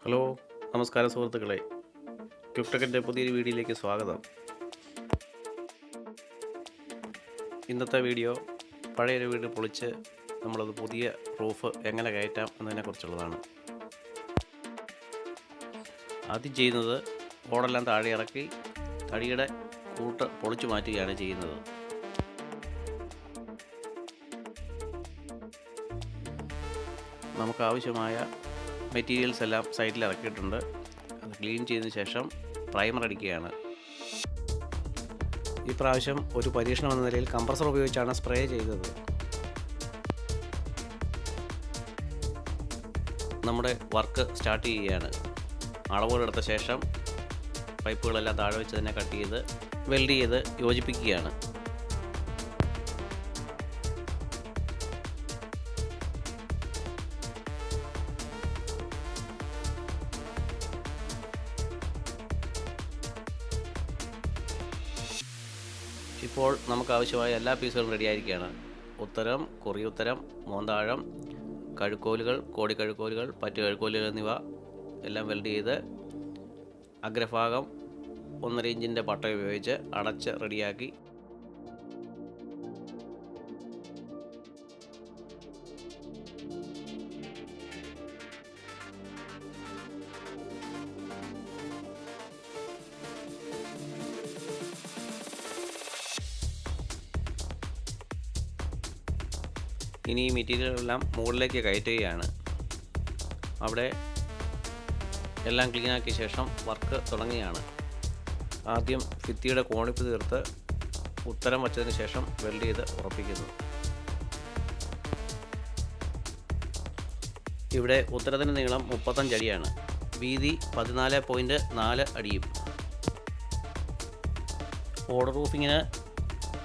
Hello, നമസ്കാരം സുഹൃത്തുക്കളെ. ക്വിക്ടെക്കിൻ്റെ പുതിയൊരു വീഡിയോയിലേക്ക് സ്വാഗതം. ഇന്നത്തെ വീഡിയോ പഴയൊരു വീട് പൊളിച്ച് നമ്മളത് പുതിയ റൂഫ് എങ്ങനെ കയറ്റാം എന്നതിനെക്കുറിച്ചുള്ളതാണ്. ആദ്യം ചെയ്യുന്നത് ഓടെല്ലാം താഴെ ഇറക്കി തടിയുടെ കൂട്ട് പൊളിച്ചു മാറ്റുകയാണ് ചെയ്യുന്നത്. നമുക്കാവശ്യമായ മെറ്റീരിയൽസ് എല്ലാം സൈഡിൽ ഇറക്കിയിട്ടുണ്ട്. അത് ക്ലീൻ ചെയ്തതിന് ശേഷം പ്രൈമർ അടിക്കുകയാണ്. ഈ പ്രാവശ്യം ഒരു പരീക്ഷണം എന്ന നിലയിൽ കംപ്രസർ ഉപയോഗിച്ചാണ് സ്പ്രേ ചെയ്തത്. നമ്മുടെ വർക്ക് സ്റ്റാർട്ട് ചെയ്യുകയാണ്. അളവുകളെടുത്ത ശേഷം പൈപ്പുകളെല്ലാം താഴെ വെച്ച് തന്നെ കട്ട് ചെയ്ത് വെൽഡ് ചെയ്ത് യോജിപ്പിക്കുകയാണ്. ഇപ്പോൾ നമുക്കാവശ്യമായ എല്ലാ പീസുകളും റെഡി ആയിരിക്കുകയാണ്. ഉത്തരം, കുറിയുത്തരം, മോന്താഴം, കഴുക്കോലുകൾ, കോടിക്കഴുക്കോലുകൾ, പറ്റു കഴുക്കോലുകൾ എന്നിവ എല്ലാം വെൽഡ് ചെയ്ത് അഗ്രഭാഗം 1.5 ഇഞ്ചിൻ്റെ പട്ട ഉപയോഗിച്ച് അടച്ച് റെഡിയാക്കി ഇനി ഈ മെറ്റീരിയലെല്ലാം മുകളിലേക്ക് കയറ്റുകയാണ്. അവിടെ എല്ലാം ക്ലീനാക്കിയ ശേഷം വർക്ക് തുടങ്ങുകയാണ്. ആദ്യം ഭിത്തിയുടെ കോണിപ്പ് തീർത്ത് ഉത്തരം വച്ചതിന് ശേഷം വെൽഡ് ചെയ്ത് ഉറപ്പിക്കുന്നു. ഇവിടെ ഉത്തരത്തിൻ്റെ നീളം 35 അടിയാണ്, വീതി 14.4 അടിയും. ഓട് റൂഫിങ്ങിന്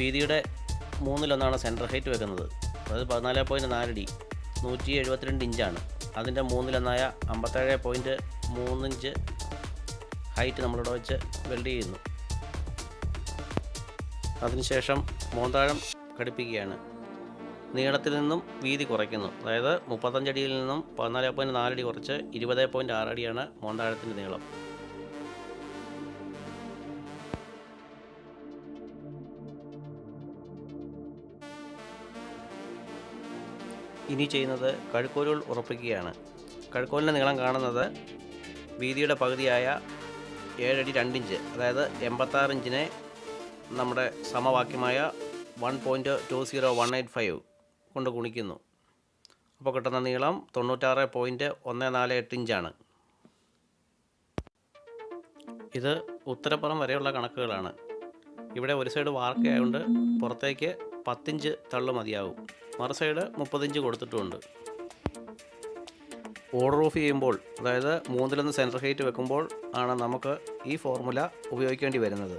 വീതിയുടെ 1/3 സെൻറ്റർ ഹൈറ്റ് വെക്കുന്നത്. അതായത് 14.4 അടി 172 ഇഞ്ചാണ്. അതിൻ്റെ 1/3 57.3 ഇഞ്ച് ഹൈറ്റ് നമ്മളിവിടെ വെച്ച് വെൽഡ് ചെയ്യുന്നു. അതിനുശേഷം മോന്താഴം ഘടിപ്പിക്കുകയാണ്. നീളത്തിൽ നിന്നും വീതി കുറയ്ക്കുന്നു. അതായത് 35 അടിയിൽ നിന്നും 14.4 അടി കുറച്ച് 20.6 അടിയാണ് മോന്താഴത്തിൻ്റെ നീളം. ഇനി ചെയ്യുന്നത് കഴുക്കോലുകൾ ഉറപ്പിക്കുകയാണ്. കഴുക്കോലിൻ്റെ നീളം കാണുന്നത് വീതിയുടെ പകുതിയായ 7 അടി 2 ഇഞ്ച്, അതായത് 86 ഇഞ്ചിനെ നമ്മുടെ സമവാക്യമായ 1.20185 കൊണ്ട് ഗുണിക്കുന്നു. അപ്പോൾ കിട്ടുന്ന നീളം 96.148 ഇഞ്ചാണ്. ഇത് ഉത്തരപ്പുറം വരെയുള്ള കണക്കുകളാണ്. ഇവിടെ ഒരു സൈഡ് വാർക്ക് ആയതുകൊണ്ട് പുറത്തേക്ക് 10 ഇഞ്ച് തള്ളു മതിയാവും. മറു സൈഡ് 30 ഇഞ്ച് കൊടുത്തിട്ടുമുണ്ട്. ഓട് റൂഫ് ചെയ്യുമ്പോൾ, അതായത് 1/3 സെൻറ്റർ ഹൈറ്റ് വെക്കുമ്പോൾ ആണ് നമുക്ക് ഈ ഫോർമുല ഉപയോഗിക്കേണ്ടി വരുന്നത്.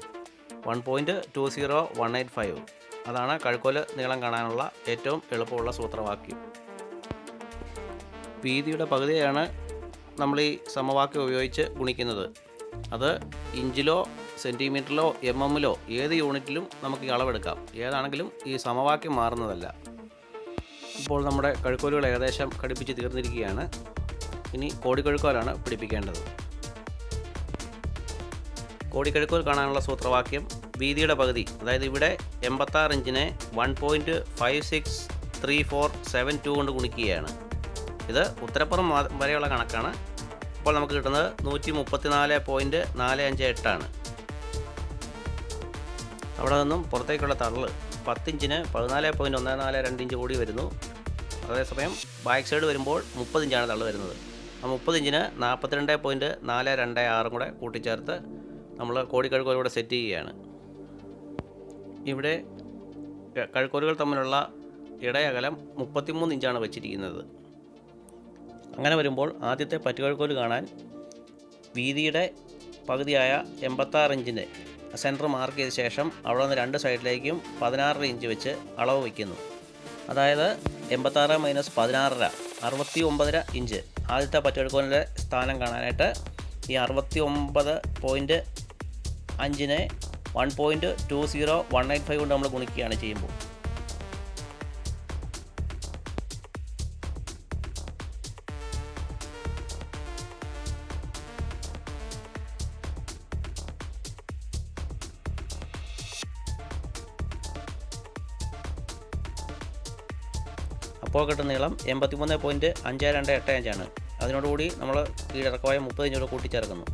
1.20185 അതാണ് കഴുക്കോല് നീളം കാണാനുള്ള ഏറ്റവും എളുപ്പമുള്ള സൂത്രവാക്യം. വീതിയുടെ പകുതിയാണ് നമ്മൾ ഈ സമവാക്യം ഉപയോഗിച്ച് ഗുണിക്കുന്നത്. അത് ഇഞ്ചിലോ സെൻറ്റിമീറ്ററിലോ എമ്മിലോ ഏത് യൂണിറ്റിലും നമുക്ക് ഈ അളവെടുക്കാം. ഏതാണെങ്കിലും ഈ സമവാക്യം മാറുന്നതല്ല. ഇപ്പോൾ നമ്മുടെ കഴുക്കോലുകൾ ഏകദേശം ഘടിപ്പിച്ച് തീർന്നിരിക്കുകയാണ്. ഇനി കോടിക്കഴുക്കോലാണ് പിടിപ്പിക്കേണ്ടത്. കോടിക്കഴുക്കോൽ കാണാനുള്ള സൂത്രവാക്യം വീതിയുടെ പകുതി, അതായത് ഇവിടെ 86 ഇഞ്ചിനെ 1.563472 കൊണ്ട് ഗുണിക്കുകയാണ്. ഇത് ഉത്തരപ്പുറം വരെയുള്ള കണക്കാണ്. അപ്പോൾ നമുക്ക് കിട്ടുന്നത് 134.458 ആണ്. അവിടെ നിന്നും പുറത്തേക്കുള്ള തള്ള് 10 ഇഞ്ചിന് 14.142 ഇഞ്ച് കൂടി വരുന്നു. അതേസമയം ബാക്ക് സൈഡ് വരുമ്പോൾ 30 ഇഞ്ചാണ് തള്ളു വരുന്നത്. ആ 30 ഇഞ്ചിന് 42.426 കൂടെ കൂട്ടിച്ചേർത്ത് നമ്മൾ കോടിക്കഴുക്കോലൂടെ സെറ്റ് ചെയ്യുകയാണ്. ഇവിടെ കഴുക്കോലുകൾ തമ്മിലുള്ള ഇടയകലം 33 ഇഞ്ചാണ് വെച്ചിരിക്കുന്നത്. അങ്ങനെ വരുമ്പോൾ ആദ്യത്തെ പറ്റുകഴുക്കോല് കാണാൻ വീതിയുടെ പകുതിയായ 86 ഇഞ്ചിൻ്റെ സെൻറ്റർ മാർക്ക് ചെയ്ത ശേഷം അവിടെ നിന്ന് 2 സൈഡിലേക്കും 16 ഇഞ്ച് വെച്ച് അളവ് വയ്ക്കുന്നു. അതായത് 86 - 16 69 ഇഞ്ച്. ആദ്യത്തെ പറ്റുകഴുക്കോലിൻ്റെ സ്ഥാനം കാണാനായിട്ട് ഈ 69.5നെ 1.20185 കൊണ്ട് നമ്മൾ ഗുണിക്കുകയാണ് ചെയ്യുമ്പോൾ. അപ്പോൾ കിട്ടുന്ന നീളം 83.5285 ആണ്. അതിനോടുകൂടി നമ്മൾ കീഴിറക്കമായ 30 ഇഞ്ചോട് കൂട്ടിച്ചേർക്കുന്നു.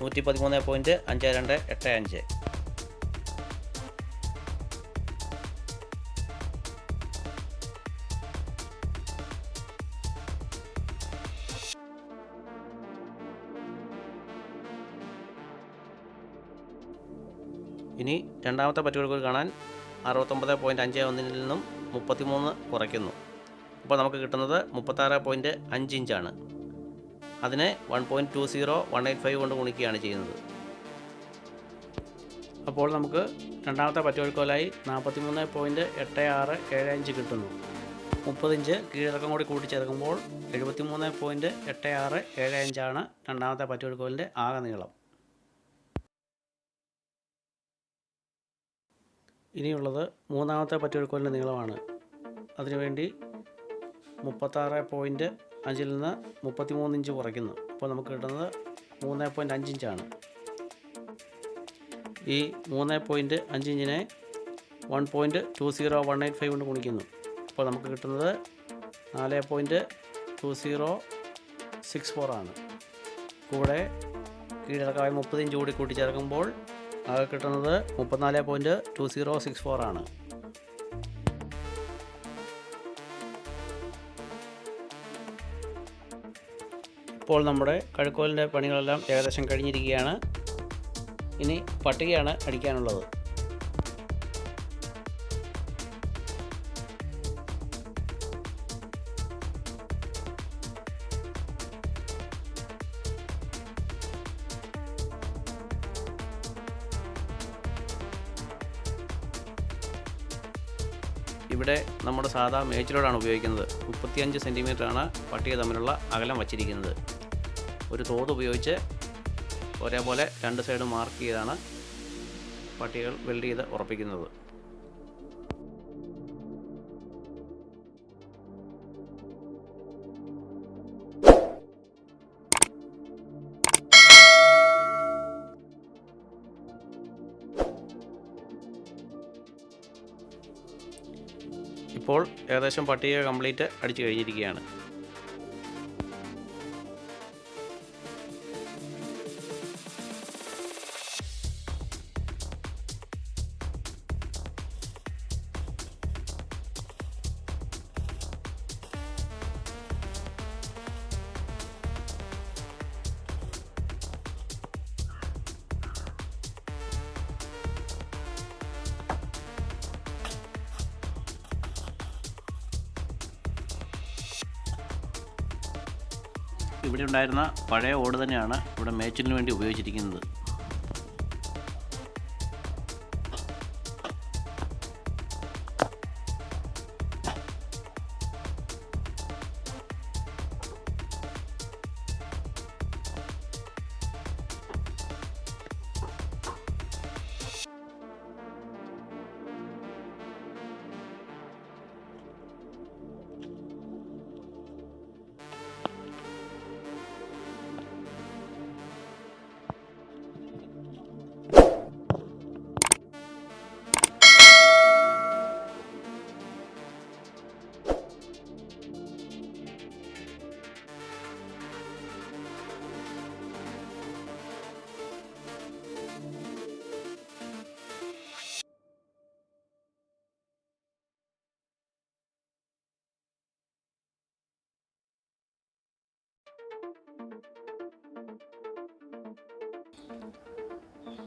113.5285. ഇനി രണ്ടാമത്തെ പറ്റുകൾക്ക് കാണാൻ 69.51 നിന്നും 33 കുറയ്ക്കുന്നു. അപ്പോൾ നമുക്ക് കിട്ടുന്നത് 36.5 ഇഞ്ചാണ്. അതിനെ 1.20185 കൊണ്ട് ഗുണിക്കുകയാണ് ചെയ്യുന്നത്. അപ്പോൾ നമുക്ക് രണ്ടാമത്തെ പറ്റുകൾക്കോലായി 43.8675 കിട്ടുന്നു. 30 ഇഞ്ച് കീഴിറക്കം കൂടി കൂട്ടിച്ചേർക്കുമ്പോൾ 73.8675 ആണ് രണ്ടാമത്തെ പറ്റുകൾക്കോലിൻ്റെ ആകെ നീളം. ഇനിയുള്ളത് മൂന്നാമത്തെ പറ്റുകൾക്കോലിൻ്റെ നീളമാണ്. അതിനുവേണ്ടി 36.5 നിന്ന് 33 ഇഞ്ച് കുറയ്ക്കുന്നു. അപ്പോൾ നമുക്ക് കിട്ടുന്നത് 3.5 ഇഞ്ചാണ്. ഈ 3.5 ഇഞ്ചിനെ 1.20185 കൊണ്ട് ഗുണിക്കുന്നു. അപ്പോൾ നമുക്ക് കിട്ടുന്നത് 4.2064 ആണ്. കൂടെ കീഴിറക്കമായ 30 ഇഞ്ച് കൂടി കൂട്ടിച്ചേർക്കുമ്പോൾ ആകെ കിട്ടുന്നത് 34.2064 ആണ്. ഇപ്പോൾ നമ്മുടെ കഴുക്കോലിൻ്റെ പണികളെല്ലാം ഏകദേശം കഴിഞ്ഞിരിക്കുകയാണ്. ഇനി പട്ടികയാണ് അടിക്കാനുള്ളത്. ഇവിടെ നമ്മുടെ സാധാ മേച്ചിലോടാണ് ഉപയോഗിക്കുന്നത്. 35 സെൻറ്റിമീറ്ററാണ് പട്ടിക തമ്മിലുള്ള അകലം വച്ചിരിക്കുന്നത്. ഒരു തോത് ഉപയോഗിച്ച് ഒരേപോലെ രണ്ട് സൈഡും മാർക്ക് ചെയ്താണ് പട്ടികകൾ വെൽഡ് ചെയ്ത് ഉറപ്പിക്കുന്നത്. ഇപ്പോൾ ഏകദേശം പട്ടിക കംപ്ലീറ്റ് അടിച്ചു കഴിഞ്ഞിരിക്കുകയാണ്. ഇവിടെ ഉണ്ടായിരുന്ന പഴയ ഓട് തന്നെയാണ് ഇവിടെ മേച്ചിലിന് വേണ്ടി ഉപയോഗിച്ചിരിക്കുന്നത്.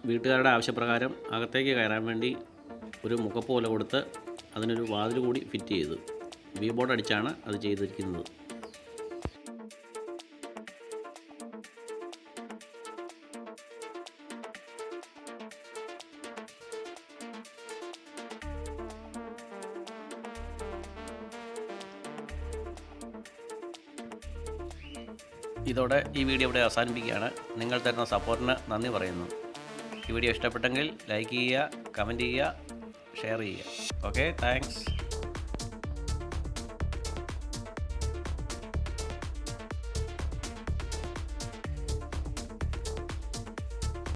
വീട്ടുകാരുടെ ആവശ്യപ്രകാരം അകത്തേക്ക് കയറാൻ വേണ്ടി ഒരു മുഖപ്പ് പോലെ കൊടുത്ത് അതിനൊരു വാതിൽ കൂടി ഫിറ്റ് ചെയ്തു. വി ബോർഡ് അടിച്ചാണ് അത് ചെയ്തിരിക്കുന്നത്. ഇതോടെ ഈ വീഡിയോ ഇവിടെ അവസാനിപ്പിക്കുകയാണ്. നിങ്ങൾ തരുന്ന സപ്പോർട്ടിന് നന്ദി പറയുന്നു. ഈ വീഡിയോ ഇഷ്ടപ്പെട്ടെങ്കിൽ ലൈക്ക് ചെയ്യുക, കമൻറ്റ് ചെയ്യുക, ഷെയർ ചെയ്യുക. Okay, thanks.